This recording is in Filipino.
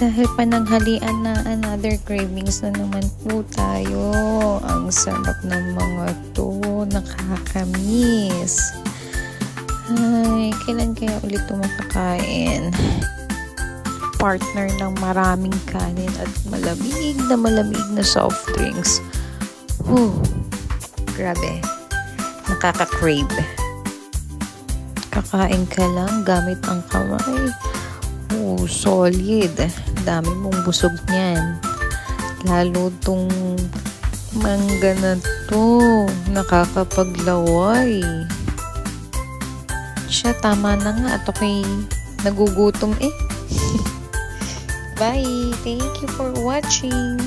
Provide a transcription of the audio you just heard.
dahil pananghalian na, another cravings na naman po tayo. Ang sarap ng mga to, nakakamiss. Ay, kailan kaya ulit ito makakain? Partner ng maraming kanin at malamig na soft drinks. Grabe, nakaka-crave. Kakain ka lang gamit ang kamay. Solid. Dami mong busog niyan. Lalo tong mangga na to. Nakakapaglaway. Siya, tama na nga. At ako'y nagugutom eh. Bye! Thank you for watching.